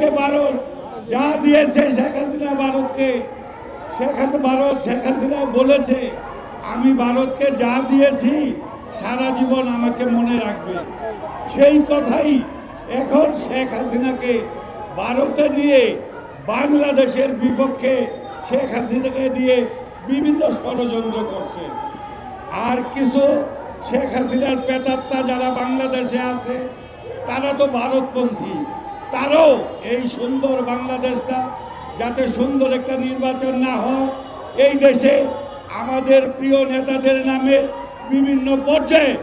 হাসিনাকে ভারত যা দিয়েছে, শেখ হাসিনা ভারতকে, শেখ হাসিনা বলেছে আমি ভারতকে যা দিয়েছি সারা জীবন আমাকে মনে রাখবে। সেই কথাই এখন শেখ হাসিনাকে ভারতে নিয়ে বাংলাদেশের বিপক্ষে শেখ হাসিনাকে দিয়ে বিভিন্ন ষড়যন্ত্র করছে। আর কিছু শেখ হাসিনার প্রেতাত্মা যারা বাংলাদেশে আছে তারা তো ভারতপন্থী, তারাও এই সুন্দর বাংলাদেশটা যাতে সুন্দর একটা নির্বাচন না হয়, এই দেশে আমাদের প্রিয় নেতাদের নামে বিভিন্ন পর্যায়ে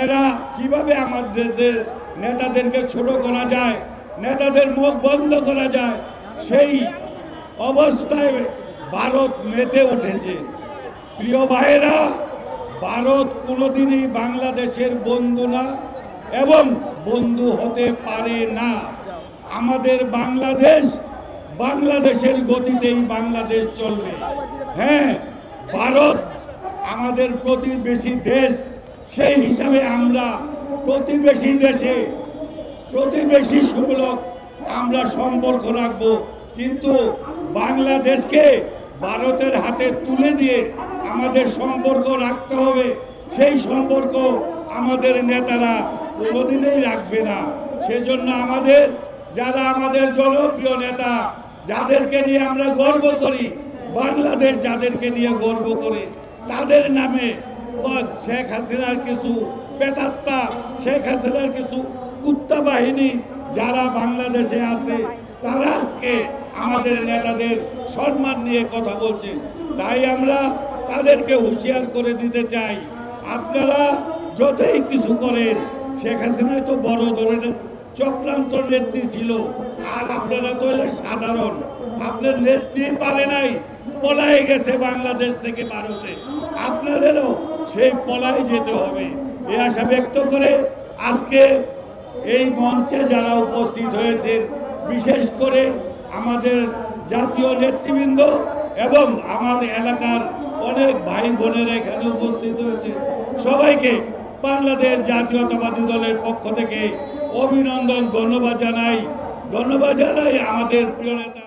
এরা কিভাবে আমাদের নেতাদেরকে ছোট করা যায়, নেতাদের মুখ বন্ধ করা যায়, সেই অবস্থায় ভারত মেতে উঠেছে। প্রিয় ভাইয়েরা, ভারত কোনোদিনই বাংলাদেশের বন্ধু না এবং বন্ধু হতে পারে না। আমাদের বাংলাদেশের গতিতেই বাংলাদেশ চলবে। হ্যাঁ, ভারত আমাদের প্রতিবেশী দেশ, সেই হিসাবে আমরা প্রতিবেশী দেশে প্রতিবেশী সুলভ আমরা সম্পর্ক রাখবো, কিন্তু বাংলাদেশকে ভারতের হাতে তুলে দিয়ে আমাদের সম্পর্ক রাখতে হবে। সেই সম্পর্ক আমাদের নেতারা কোনোদিনই রাখবে না। সেজন্য যারা আমাদের জনপ্রিয় নেতা, যাদেরকে নিয়ে আমরা গর্ব করি, বাংলাদেশ যাদেরকে নিয়ে গর্ব করে, তাদের নামে শেখ হাসিনার কিছু প্রেতাত্মা, শেখ হাসিনার কিছু কুত্তা বাহিনী যারা বাংলাদেশে আছে, তারা আজকে আমাদের নেতাদের সম্মান নিয়ে কথা বলছে। তাই আমরা তাদেরকে হুঁশিয়ার করে দিতে চাই, আপনারা যতই কিছু করেন, শেখ হাসিনা তো বড় ধরনের চক্রান্ত নেত্রী ছিল, আর আপনারা তো সাধারণ, আপনার নেত্রী পারে নাই, পলায় গেছে বাংলাদেশ থেকে ভারতে, আপনাদেরও সেই পলায় যেতে হবে। এই আশা ব্যক্ত করে আজকে এই মঞ্চে যারা উপস্থিত হয়েছেন, বিশেষ করে আমাদের জাতীয় নেতৃবৃন্দ এবং আমাদের এলাকার অনেক ভাই বোনেরা এখানে উপস্থিত হয়েছে, সবাইকে বাংলাদেশ জাতীয়তাবাদী দলের পক্ষ থেকে অভিনন্দন, ধন্যবাদ জানাই আমাদের প্রিয় নেতা